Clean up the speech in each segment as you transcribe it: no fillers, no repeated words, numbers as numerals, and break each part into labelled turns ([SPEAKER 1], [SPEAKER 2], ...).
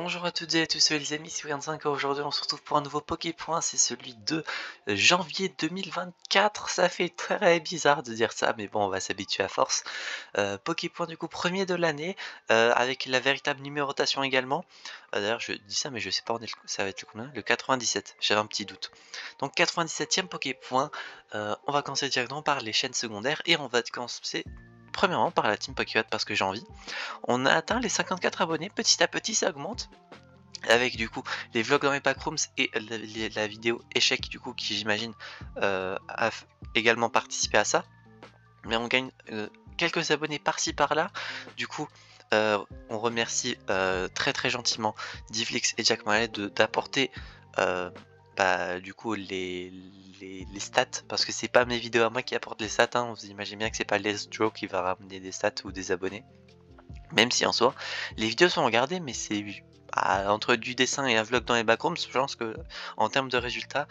[SPEAKER 1] Bonjour à toutes et à tous, les amis, c'est Wern5. Aujourd'hui on se retrouve pour un nouveau Poképoint, c'est celui de janvier 2024. Ça fait très bizarre de dire ça, mais bon, on va s'habituer à force. Poképoint du coup premier de l'année, avec la véritable numérotation également. D'ailleurs je dis ça mais je sais pas, ça va être le combien? Le 97, j'avais un petit doute. Donc 97e Poképoint, on va commencer directement par les chaînes secondaires et on va commencer premièrement par la team Pokémon parce que j'ai envie. On a atteint les 54 abonnés, petit à petit ça augmente. Avec du coup les vlogs dans les backrooms et la vidéo échec du coup qui j'imagine a également participé à ça. Mais on gagne quelques abonnés par-ci par-là. Du coup on remercie très gentiment Difflix et Jack Marley d'apporter du coup les stats, parce que c'est pas mes vidéos à moi qui apportent les stats, hein. Vous imaginez bien que c'est pas Let's Draw qui va ramener des stats ou des abonnés. Même si en soi, les vidéos sont regardées, mais c'est entre du dessin et un vlog dans les backrooms, je pense que en termes de résultats,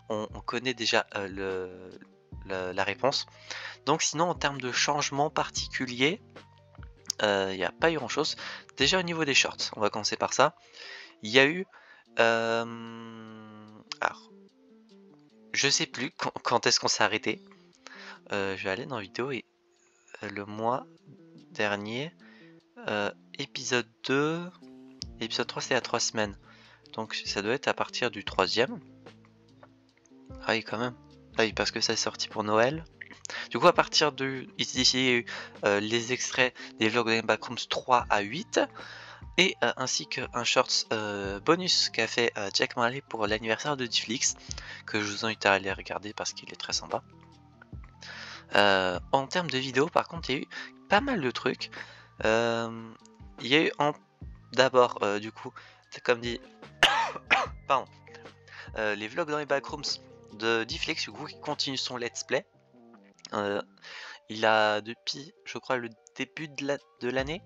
[SPEAKER 1] on connaît déjà la réponse. Donc sinon, en termes de changement particulier, il n'y a pas eu grand chose. Déjà au niveau des shorts, on va commencer par ça. Il y a eu... alors, je sais plus quand est-ce qu'on s'est arrêté. Je vais aller dans vidéo et le mois dernier, épisode 2... Épisode 3 c'est à 3 semaines. Donc ça doit être à partir du 3e. Ah oui quand même. Ah oui parce que ça est sorti pour Noël. Du coup à partir de... Ici il y a eu les extraits des vlogs de Backrooms 3 à 8. Et ainsi qu'un shorts bonus qu'a fait Jack Marley pour l'anniversaire de Difflix. Que je vous invite à aller regarder parce qu'il est très sympa. En termes de vidéos par contre il y a eu pas mal de trucs. Il y a eu d'abord du coup, comme dit... Pardon. Les vlogs dans les backrooms de Difflex du coup qui continue son let's play. Il a depuis je crois le début de l'année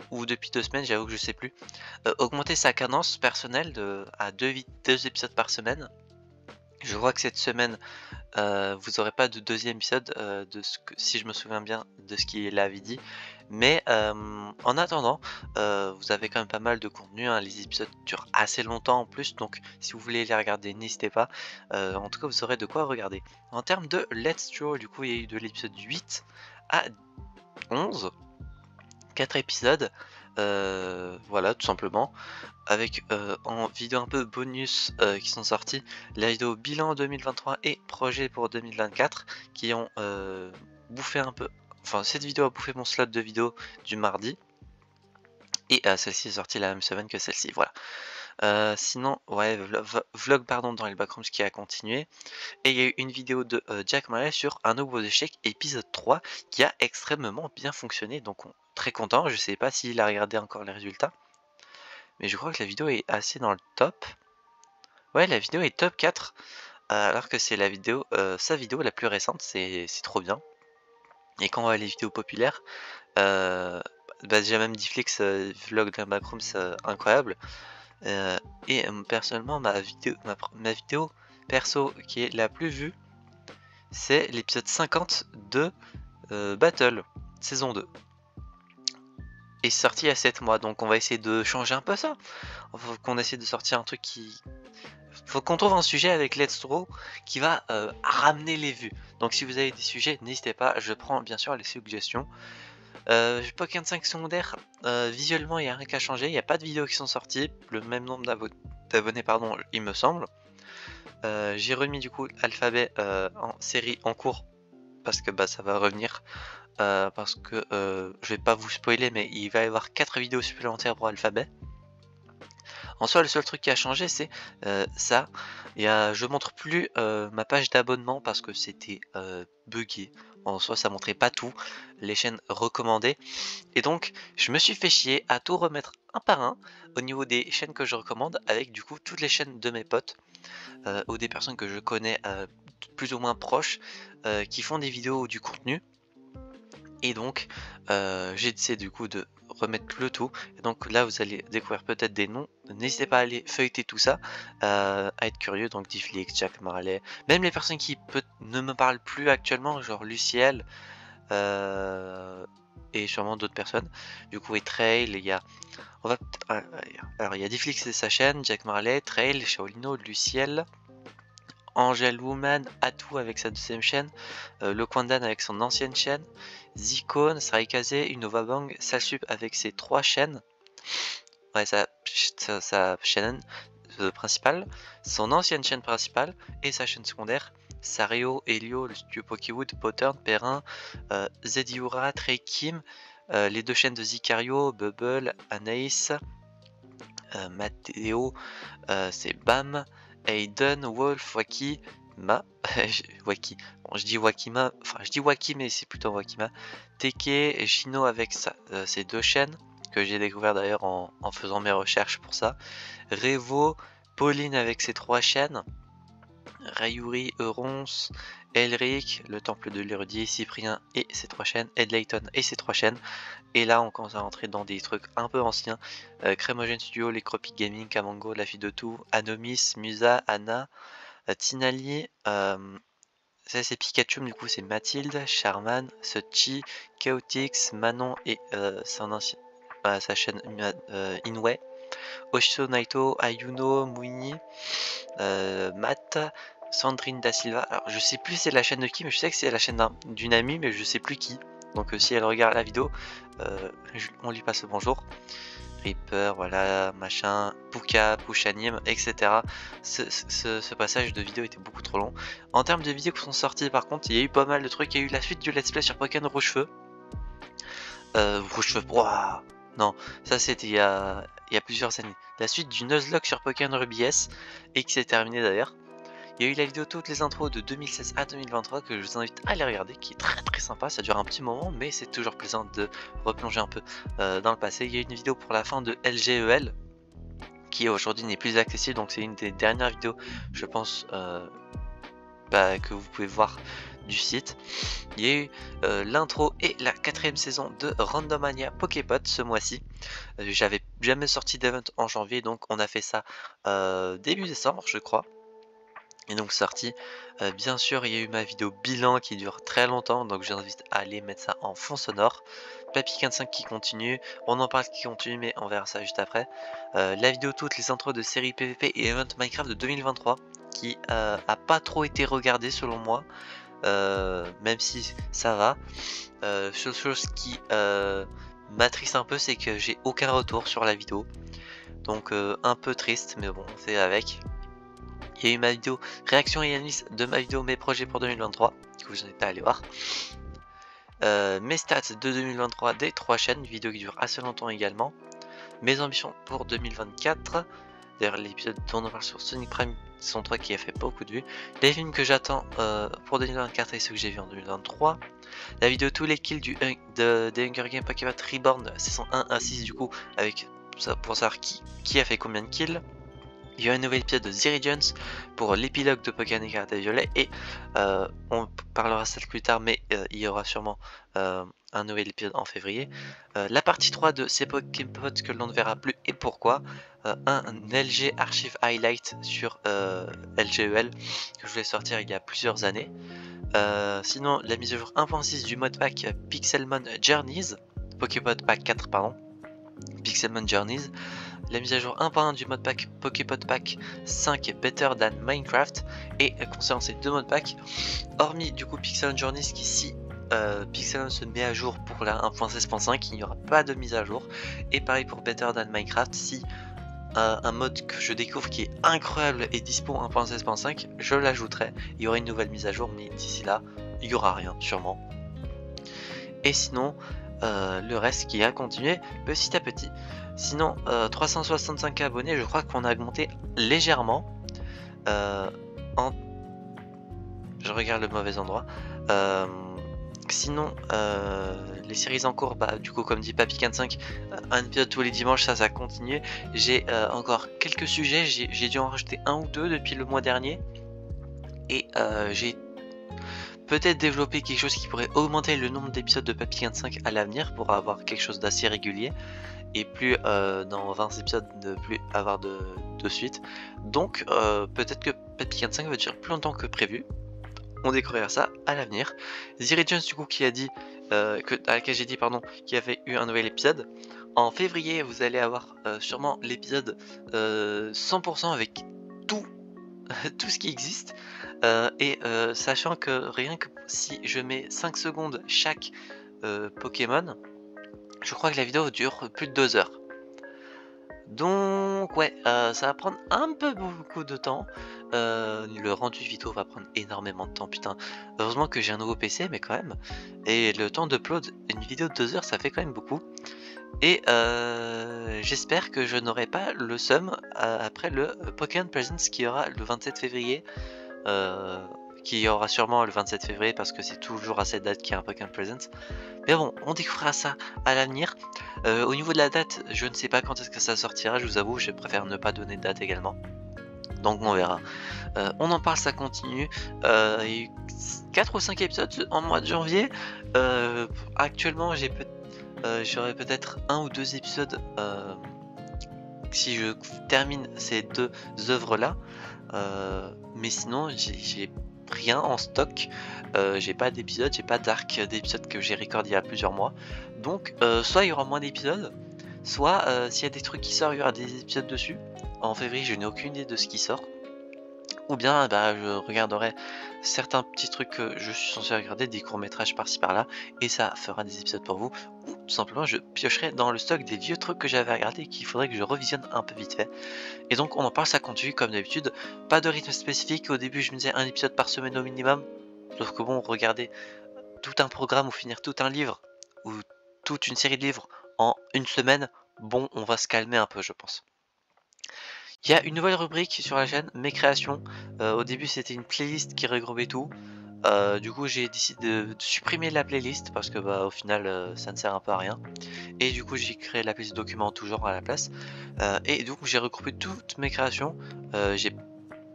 [SPEAKER 1] ou depuis 2 semaines, j'avoue que je sais plus, augmenté sa cadence personnelle à 2 épisodes par semaine. Je vois que cette semaine vous aurez pas de deuxième épisode de ce que, si je me souviens bien de ce qu'il avait dit, mais en attendant vous avez quand même pas mal de contenu, hein. Les épisodes durent assez longtemps en plus, donc si vous voulez les regarder n'hésitez pas, en tout cas vous aurez de quoi regarder. En termes de Let's Draw, du coup il y a eu de l'épisode 8 à 11, 4 épisodes, voilà tout simplement, avec en vidéo un peu bonus qui sont sortis, la vidéo bilan 2023 et projet pour 2024 qui ont bouffé un peu, enfin cette vidéo a bouffé mon slot de vidéo du mardi, et celle-ci est sortie la même semaine que celle-ci, voilà. Sinon, ouais, vlog pardon dans les backrooms qui a continué, et il y a eu une vidéo de Jack Marley sur un nouveau échec épisode 3 qui a extrêmement bien fonctionné, donc très content. Je sais pas s'il a regardé encore les résultats, mais je crois que la vidéo est assez dans le top. Ouais, la vidéo est top 4, alors que c'est la vidéo, sa vidéo la plus récente, c'est trop bien. Et quand on voit les vidéos populaires, déjà même Difflix vlog d'un backroom, c'est incroyable. Et personnellement, ma vidéo perso qui est la plus vue, c'est l'épisode 50 de Battle, saison 2. Et sorti il y a 7 mois, donc on va essayer de changer un peu ça. Faut qu'on essaie de sortir un truc qui... Faut qu'on trouve un sujet avec Let's Draw qui va ramener les vues. Donc si vous avez des sujets, n'hésitez pas, je prends bien sûr les suggestions. Pokémon 5 secondaire, visuellement il n'y a rien qu'à changer, il n'y a pas de vidéos qui sont sorties, le même nombre d'abonnés pardon, il me semble. J'ai remis du coup Alphabet en série en cours, parce que ça va revenir. Parce que je vais pas vous spoiler, mais il va y avoir 4 vidéos supplémentaires pour Alphabet. En soi, le seul truc qui a changé, c'est ça. Je montre plus ma page d'abonnement parce que c'était buggé. En soi, ça montrait pas tout, les chaînes recommandées. Et donc, je me suis fait chier à tout remettre un par un au niveau des chaînes que je recommande, avec du coup toutes les chaînes de mes potes ou des personnes que je connais plus ou moins proches qui font des vidéos ou du contenu. Et donc j'ai décidé du coup de remettre le tout, et donc là vous allez découvrir peut-être des noms. N'hésitez pas à aller feuilleter tout ça, à être curieux. Donc Difflix, Jack Marley, même les personnes qui ne me parlent plus actuellement, genre Luciel, et sûrement d'autres personnes. Du coup, et Trail, il y a... On va... Alors, il y a Difflix et sa chaîne, Jack Marley, Trail, Shaolino, Luciel, Angel Woman, Atou avec sa deuxième chaîne, Loquandan avec son ancienne chaîne, Zikone, Sarikaze, Unova Bang, Salsup avec ses 3 chaînes, ouais, sa chaîne principale, son ancienne chaîne principale et sa chaîne secondaire, Sario, Helio, le studio Pokéwood, Pottern, Perrin, Zediura, Trey Kim, les 2 chaînes de Zicario, Bubble, Anaïs, Matteo, c'est Bam, Aiden, Wolf, Waki, Waki, bon, je dis Wakima, enfin je dis Waki mais c'est plutôt Wakima, Teke et Shino avec ses 2 chaînes que j'ai découvert d'ailleurs en faisant mes recherches pour ça, Revo, Pauline avec ses 3 chaînes, Rayuri, Eurons, Elric, le temple de l'érudit, Cyprien et ses 3 chaînes, Ed Layton et ses 3 chaînes. Et là on commence à rentrer dans des trucs un peu anciens, Crémogène Studio, les Cropic Gaming, Kamango, La Fille de Tout, Anomis, Musa, Anna, Tinali, ça c'est Pikachu, du coup c'est Mathilde, Charman, Suchi, Chaotix, Manon et sa chaîne Inway, Oshiso Naito, Ayuno, Mouini, Matt, Sandrine Da Silva. Alors je sais plus c'est la chaîne de qui, mais je sais que c'est la chaîne d'une amie, mais je sais plus qui. Donc si elle regarde la vidéo, on lui passe le bonjour. Reaper, voilà, machin, Puka, Pushanim, etc. Ce passage de vidéo était beaucoup trop long. En termes de vidéos qui sont sorties, par contre, il y a eu pas mal de trucs. Il y a eu la suite du let's play sur Pokémon Rouge-Feu. Rouge-Feu, waouh, non, ça c'était il y a plusieurs années. La suite du Nuzlocke sur Pokémon Ruby S, et qui s'est terminée d'ailleurs. Il y a eu la vidéo toutes les intros de 2016 à 2023 que je vous invite à aller regarder, qui est très sympa. Ça dure un petit moment, mais c'est toujours plaisant de replonger un peu dans le passé. Il y a eu une vidéo pour la fin de LGEL, qui aujourd'hui n'est plus accessible, donc c'est une des dernières vidéos, je pense, que vous pouvez voir du site. Il y a eu l'intro et la 4ème saison de Randomania Poképod ce mois-ci. J'avais jamais sorti d'event en janvier, donc on a fait ça début décembre je crois. Et donc sorti, bien sûr il y a eu ma vidéo bilan qui dure très longtemps, donc je vous invite à aller mettre ça en fond sonore. Papy45 qui continue, on en parle qui continue mais on verra ça juste après. La vidéo toutes les intros de série PVP et event Minecraft de 2023 qui a pas trop été regardée selon moi, même si ça va. Seule chose qui m'attriste un peu, c'est que j'ai aucun retour sur la vidéo, donc un peu triste, mais bon c'est avec. Il y a eu ma vidéo réaction et analyse de ma vidéo mes projets pour 2023 que vous invite à aller voir. Mes stats de 2023 des 3 chaînes, une vidéo qui dure assez longtemps également. Mes ambitions pour 2024, d'ailleurs l'épisode dont on parle sur Sonic Prime saison 3 qui a fait beaucoup de vues. Les films que j'attends pour 2024 et ceux que j'ai vus en 2023. La vidéo tous les kills des Hunger Games Pokémon Reborn saison 1 à 6 du coup, avec ça pour savoir qui a fait combien de kills. Il y a un nouvel épisode de Ziridians pour l'épilogue de Pokémon Écarlate et Violet, et on parlera ça plus tard, mais il y aura sûrement un nouvel épisode en février. La partie 3 de ces Pokémon que l'on ne verra plus et pourquoi. Un LG Archive Highlight sur LGEL que je voulais sortir il y a plusieurs années. Sinon la mise à jour 1.6 du modpack Pixelmon Journeys, Pokémon Pack 4 pardon, Pixelmon Journeys. La mise à jour 1.1 du modpack Poképod Pack 5 Better Than Minecraft. Et concernant ces deux modpacks, hormis du coup Pixelmon Journeys qui si Pixelmon se met à jour pour la 1.16.5, il n'y aura pas de mise à jour. Et pareil pour Better Than Minecraft, si un mode que je découvre qui est incroyable et dispo 1.16.5, je l'ajouterai. Il y aura une nouvelle mise à jour, mais d'ici là, il n'y aura rien sûrement. Et sinon, le reste qui a continué petit à petit. Sinon 365 abonnés, je crois qu'on a augmenté légèrement. Je regarde le mauvais endroit. Sinon les séries en cours, bah du coup comme dit Papy45, un épisode tous les dimanches, ça continue. J'ai encore quelques sujets, j'ai dû en rajouter un ou deux depuis le mois dernier. Et j'ai peut-être développer quelque chose qui pourrait augmenter le nombre d'épisodes de Papy45 à l'avenir pour avoir quelque chose d'assez régulier et plus dans 20 épisodes ne plus avoir de suite. Donc peut-être que Papy45 va durer plus longtemps que prévu. on découvrira ça à l'avenir. Ziri Jones du coup qui a dit, à laquelle j'ai dit pardon, qu'il y avait eu un nouvel épisode. En février vous allez avoir sûrement l'épisode 100% avec tout, tout ce qui existe. Sachant que rien que si je mets 5 secondes chaque Pokémon, je crois que la vidéo dure plus de 2 heures. Donc ouais, ça va prendre un peu beaucoup de temps. Le rendu vidéo va prendre énormément de temps, putain. Heureusement que j'ai un nouveau PC, mais quand même. Et le temps d'upload, une vidéo de 2 heures, ça fait quand même beaucoup. Et j'espère que je n'aurai pas le seum après le Pokémon Presents qui aura le 27 février. Qui aura sûrement le 27 février parce que c'est toujours à cette date qu'il y a un Pokémon Presents. Mais bon, on découvrira ça à l'avenir. Au niveau de la date, je ne sais pas quand est-ce que ça sortira, je vous avoue, je préfère ne pas donner de date également. Donc on verra. On en parle, ça continue. Il y a eu 4 ou 5 épisodes en mois de janvier. Actuellement, j'aurai peut-être 1 ou 2 épisodes si je termine ces 2 œuvres là. Mais sinon, j'ai rien en stock. J'ai pas d'épisode, j'ai pas d'arc d'épisode que j'ai recordé il y a plusieurs mois. Donc soit il y aura moins d'épisodes, soit s'il y a des trucs qui sortent, il y aura des épisodes dessus. En février, je n'ai aucune idée de ce qui sort. Ou bien bah, je regarderai certains petits trucs que je suis censé regarder, des courts-métrages par-ci par-là, et ça fera des épisodes pour vous. Ou tout simplement je piocherai dans le stock des vieux trucs que j'avais regardé et qu'il faudrait que je revisionne un peu vite fait. Et donc on en parle, ça continue comme d'habitude. Pas de rythme spécifique, au début je me disais un épisode par semaine au minimum. Sauf que bon, regarder tout un programme ou finir tout un livre, ou toute une série de livres en une semaine, bon on va se calmer un peu je pense. Il y a une nouvelle rubrique sur la chaîne, mes créations. Au début c'était une playlist qui regroupait tout. Du coup j'ai décidé de supprimer la playlist parce que bah, au final ça ne sert un peu à rien. Et du coup j'ai créé la playlist documents toujours à la place. Et donc j'ai regroupé toutes mes créations. J'ai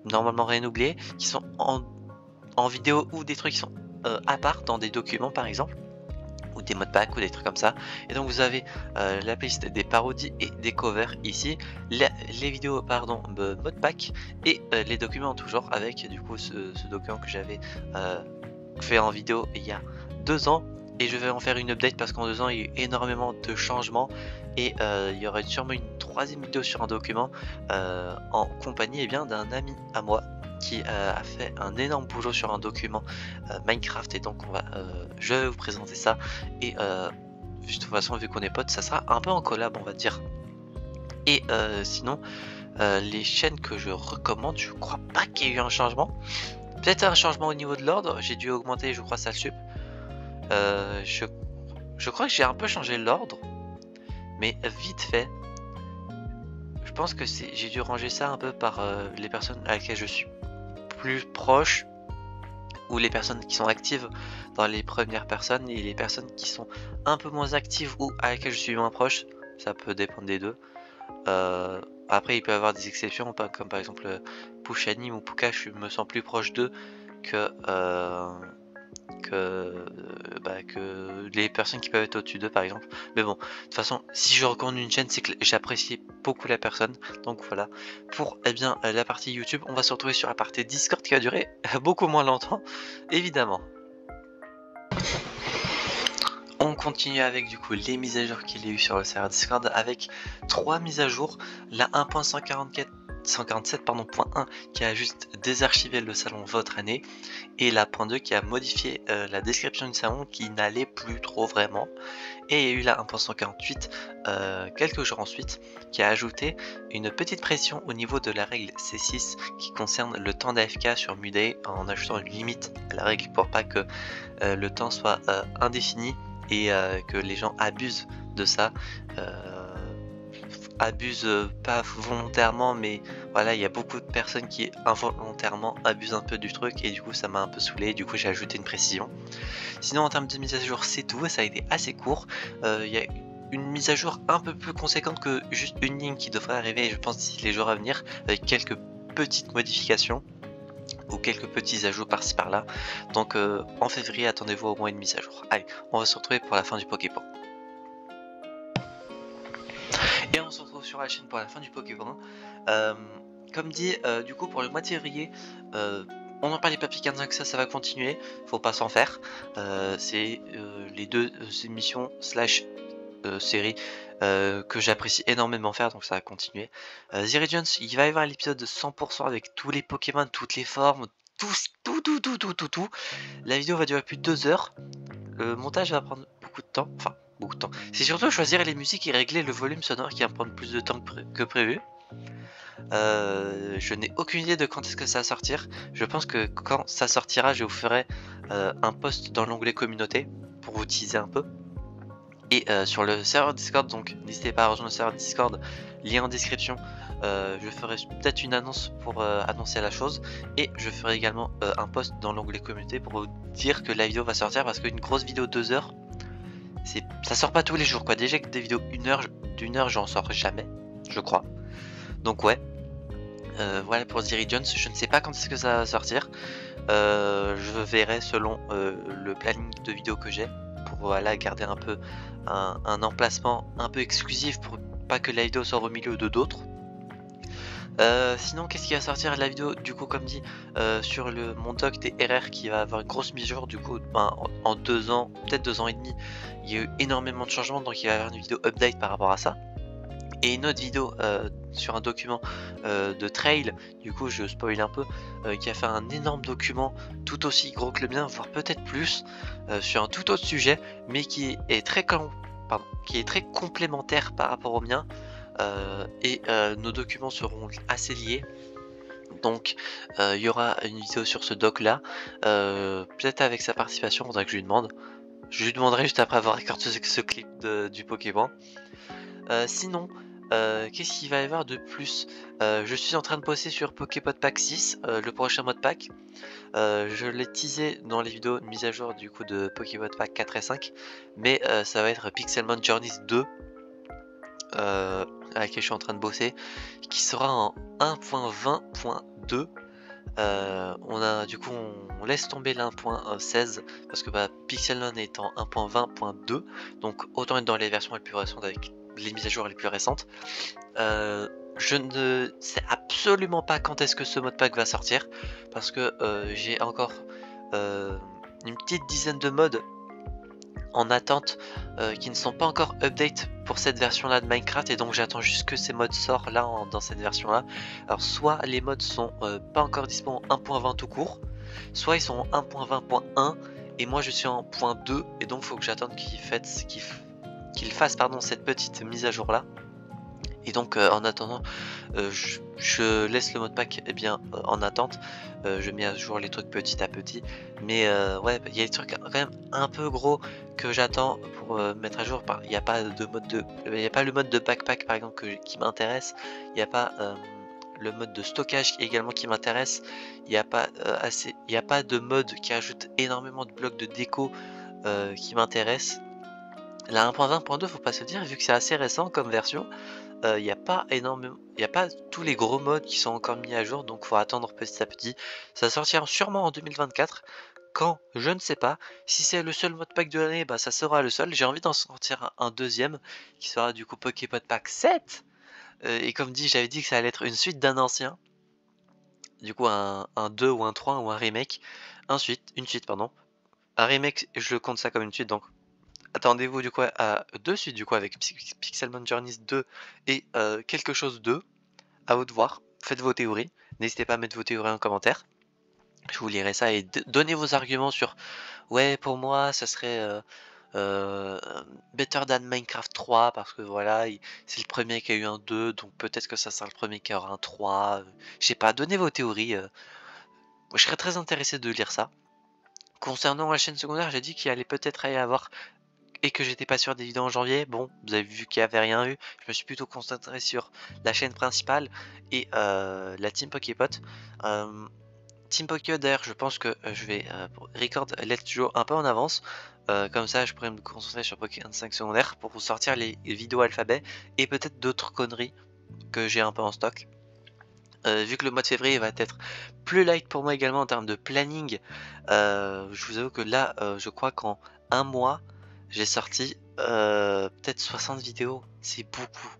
[SPEAKER 1] normalement rien oublié, qui sont en vidéo ou des trucs qui sont à part dans des documents par exemple. Ou des modpacks ou des trucs comme ça. Et donc vous avez la playlist des parodies et des covers ici, les vidéos pardon modpack et les documents toujours avec du coup ce document que j'avais fait en vidéo il y a 2 ans, et je vais en faire une update parce qu'en 2 ans il y a eu énormément de changements, et il y aurait sûrement une 3e vidéo sur un document en compagnie bien d'un ami à moi qui a fait un énorme boulot sur un document Minecraft, et donc je vais vous présenter ça. Et de toute façon vu qu'on est potes, ça sera un peu en collab on va dire. Et sinon les chaînes que je recommande, je crois pas qu'il y ait eu un changement. Peut-être un changement au niveau de l'ordre, j'ai dû augmenter je crois Salsup. Je crois que j'ai un peu changé l'ordre, mais vite fait. Je pense que j'ai dû ranger ça un peu par les personnes à laquelle je suis plus proche, ou les personnes qui sont actives dans les premières personnes, et les personnes qui sont un peu moins actives ou à laquelle je suis moins proche. Ça peut dépendre des deux. Après il peut y avoir des exceptions, comme par exemple Pushani ou Puka, je me sens plus proche d'eux que les personnes qui peuvent être au-dessus d'eux par exemple. Mais bon, de toute façon, si je recommande une chaîne, c'est que j'apprécie beaucoup la personne. Donc voilà, pour la partie YouTube, on va se retrouver sur la partie Discord qui va durer beaucoup moins longtemps, évidemment. On continue avec du coup les mises à jour qu'il y a eu sur le serveur Discord, avec 3 mises à jour. La 1.147.1 qui a juste désarchivé le salon Votre Année, et la .2 qui a modifié la description du salon qui n'allait plus trop vraiment. Et il y a eu la 1.148 quelques jours ensuite qui a ajouté une petite pression au niveau de la règle C6 qui concerne le temps d'AFK sur Muday, en ajoutant une limite à la règle pour pas que le temps soit indéfini et que les gens abusent de ça. Abusent pas volontairement, mais voilà, il y a beaucoup de personnes qui involontairement abusent un peu du truc, et du coup ça m'a un peu saoulé, du coup j'ai ajouté une précision. Sinon en termes de mise à jour c'est tout, ça a été assez court. Il y a une mise à jour un peu plus conséquente que juste une ligne qui devrait arriver, je pense, d'ici les jours à venir, avec quelques petites modifications ou quelques petits ajouts par-ci par-là. Donc en février attendez-vous au moins une mise à jour. Allez, on va se retrouver pour la fin du Poképon. Et on se retrouve sur la chaîne pour la fin du Poképon. Comme dit, du coup pour le mois de février, on en parlait pas plus que ça va continuer, faut pas s'en faire. C'est les deux émissions slash séries que j'apprécie énormément faire, donc ça va continuer. The Regions, il va y avoir l'épisode de 100% avec tous les Pokémon, toutes les formes, tout. La vidéo va durer plus de 2 heures. Le montage va prendre beaucoup de temps, enfin beaucoup de temps. C'est surtout choisir les musiques et régler le volume sonore qui va prendre plus de temps que prévu. Je n'ai aucune idée de quand est-ce que ça va sortir. Je pense que quand ça sortira, je vous ferai un post dans l'onglet communauté pour vous teaser un peu. Et sur le serveur Discord, donc n'hésitez pas à rejoindre le serveur Discord, lien en description. Je ferai peut-être une annonce pour annoncer la chose. Et je ferai également un post dans l'onglet communauté pour vous dire que la vidéo va sortir. Parce qu'une grosse vidéo de 2 heures, ça sort pas tous les jours quoi. Déjà que des vidéos d'une heure, j'en sors jamais, je crois. Donc ouais. Voilà pour The Regions, je ne sais pas quand est-ce que ça va sortir. Je verrai selon le planning de vidéos que j'ai pour voilà, garder un peu un emplacement un peu exclusif pour pas que la vidéo sorte au milieu de d'autres. Sinon, qu'est-ce qui va sortir la vidéo du coup, comme dit, sur mon doc des RR qui va avoir une grosse mise à jour. Du coup, en 2 ans, peut-être 2 ans et demi, il y a eu énormément de changements, donc il va y avoir une vidéo update par rapport à ça. Et une autre vidéo sur un document de trail, du coup je spoil un peu, qui a fait un énorme document tout aussi gros que le mien, voire peut-être plus, sur un tout autre sujet, mais qui est très complémentaire par rapport au mien, et nos documents seront assez liés. Donc il y aura une vidéo sur ce doc là, peut-être avec sa participation, faudra que je lui demande. Je lui demanderai juste après avoir recordé ce clip du Pokémon. Sinon, qu'est-ce qu'il va y avoir de plus? Je suis en train de bosser sur Poképod Pack 6, le prochain mode pack. Je l'ai teasé dans les vidéos de mise à jour du coup de Poképod Pack 4 et 5, mais ça va être Pixelmon Journeys 2, à laquelle je suis en train de bosser, qui sera en 1.20.2. On laisse tomber l'1.16 parce que Pixelmon est en 1.20.2, donc autant être dans les versions les plus récentes avec les mises à jour les plus récentes. Je ne sais absolument pas quand est-ce que ce mode pack va sortir parce que j'ai encore une petite dizaine de modes en attente qui ne sont pas encore update pour cette version là de Minecraft, et donc j'attends juste que ces modes sortent là dans cette version là. Alors soit les modes sont pas encore dispo en 1.20 tout court, soit ils sont en 1.20.1 et moi je suis en .2, et donc faut que j'attende qu'il fasse cette petite mise à jour là. Et donc en attendant, je laisse le mode pack en attente. Je mets à jour les trucs petit à petit. Mais ouais, il y a des trucs quand même un peu gros que j'attends pour mettre à jour. Il n'y a pas le mode de backpack par exemple qui m'intéresse. Il n'y a pas le mode de stockage également qui m'intéresse. Il n'y a pas de mode qui ajoute énormément de blocs de déco qui m'intéresse. La 1.20.2, faut pas se dire, vu que c'est assez récent comme version, il n'y a pas tous les gros modes qui sont encore mis à jour, donc faut attendre petit à petit. Ça sortira sûrement en 2024. Quand, je ne sais pas. Si c'est le seul mode pack de l'année, ça sera le seul. J'ai envie d'en sortir un deuxième qui sera du coup Poképod Pack 7. Et comme dit, j'avais dit que ça allait être une suite d'un ancien. Du coup un 2 ou un 3 ou un remake. Une suite pardon. Un remake, je compte ça comme une suite, donc attendez-vous du coup à 2 suites du coup avec Pixelmon Journeys 2 et quelque chose 2. À vous de voir, faites vos théories. N'hésitez pas à mettre vos théories en commentaire. Je vous lirai ça et donnez vos arguments sur ouais, pour moi ça serait Better Than Minecraft 3 parce que voilà, c'est le premier qui a eu un 2, donc peut-être que ça sera le premier qui aura un 3. Je sais pas, donnez vos théories. Je serais très intéressé de lire ça. Concernant la chaîne secondaire, j'ai dit qu'il allait peut-être y avoir et que j'étais pas sûr des vidéos en janvier. Bon, vous avez vu qu'il n'y avait rien eu. Je me suis plutôt concentré sur la chaîne principale et la Team Poképot. Team Poképot d'ailleurs, je pense que je vais record Let's Go un peu en avance. Comme ça, je pourrais me concentrer sur Pokémon 5 secondaire pour vous sortir les vidéos alphabet et peut-être d'autres conneries que j'ai un peu en stock. Vu que le mois de février va être plus light pour moi également en termes de planning, je vous avoue que là, je crois qu'en un mois, j'ai sorti peut-être 60 vidéos. C'est beaucoup.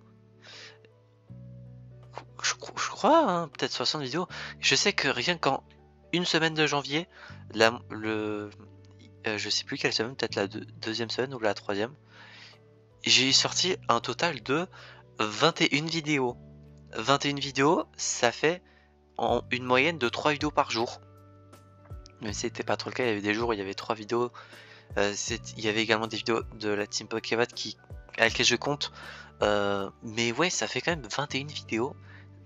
[SPEAKER 1] Je crois, hein, peut-être 60 vidéos. Je sais que rien qu'en une semaine de janvier, je sais plus quelle semaine, peut-être la deuxième semaine ou la troisième, j'ai sorti un total de 21 vidéos. 21 vidéos, ça fait une moyenne de 3 vidéos par jour. Mais c'était pas trop le cas, il y avait des jours où il y avait 3 vidéos. Il y avait également des vidéos de la Team Pokémon à laquelle je compte. Mais ouais, ça fait quand même 21 vidéos.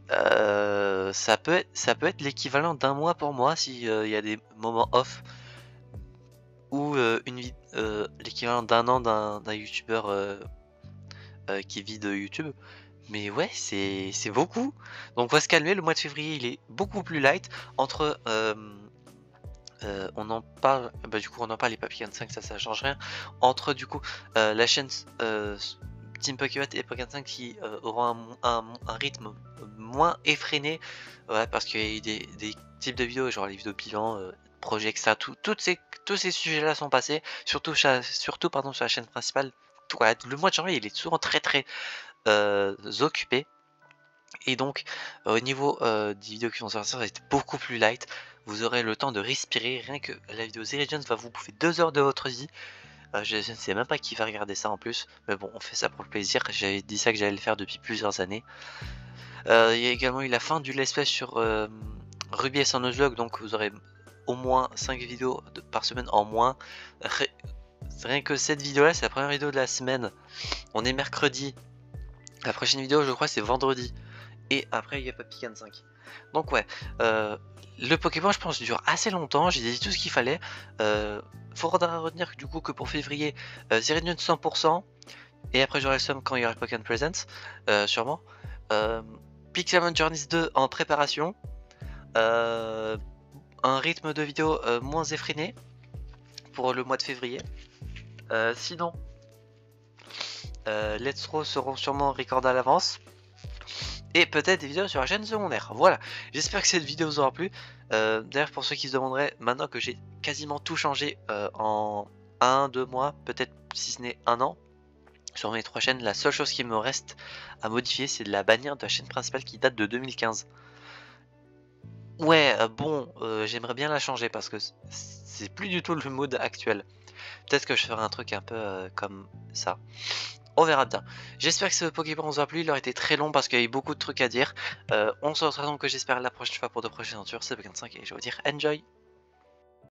[SPEAKER 1] Ça peut être l'équivalent d'un mois pour moi si il y a des moments off. Ou l'équivalent d'un an d'un youtubeur qui vit de YouTube. Mais ouais, c'est beaucoup. Donc on va se calmer, le mois de février il est beaucoup plus light. Entre on en parle, bah du coup on en parle les Pokémon 5, ça change rien. Entre du coup la chaîne Team Pokémon et Pokémon 5 qui auront un rythme moins effréné, ouais, parce qu'il y a eu des types de vidéos, genre les vidéos bilan, projet, etc. Tous ces sujets là sont passés, surtout pardon, sur la chaîne principale. Ouais, le mois de janvier il est souvent très occupé. Et donc, au niveau des vidéos qui vont sortir, ça va être beaucoup plus light. Vous aurez le temps de respirer. Rien que la vidéo The Legends va vous bouffer 2 heures de votre vie. Je ne sais même pas qui va regarder ça en plus. Mais bon, on fait ça pour le plaisir. J'avais dit ça que j'allais le faire depuis plusieurs années. Il y a également eu la fin du let's play sur Ruby et son Nuzlocke. Donc vous aurez au moins 5 vidéos par semaine en moins. Rien que cette vidéo là, c'est la première vidéo de la semaine. On est mercredi. La prochaine vidéo, je crois, c'est vendredi. Et après il y a Pokémon 5. Donc ouais, le Pokémon je pense dure assez longtemps, j'ai dit tout ce qu'il fallait. Faudra retenir du coup que pour février, Zeridion 100%, et après j'aurai le somme quand il y aura le Pokémon Present, sûrement. Pixelmon Journeys 2 en préparation. Un rythme de vidéo moins effréné pour le mois de février. Sinon, Let's Row seront sûrement record à l'avance. Et peut-être des vidéos sur la chaîne secondaire. Voilà, j'espère que cette vidéo vous aura plu. D'ailleurs, pour ceux qui se demanderaient, maintenant que j'ai quasiment tout changé en 1-2 mois, peut-être si ce n'est un an, sur mes 3 chaînes, la seule chose qui me reste à modifier, c'est la bannière de la chaîne principale qui date de 2015. Ouais, bon, j'aimerais bien la changer parce que c'est plus du tout le mode actuel. Peut-être que je ferai un truc un peu comme ça. On verra bien. J'espère que ce Pokémon vous a plu. Il aurait été très long parce qu'il y a eu beaucoup de trucs à dire. On se retrouve donc, j'espère, la prochaine fois pour de prochaines aventures. C'est Pokémon 5 et je vais vous dire enjoy.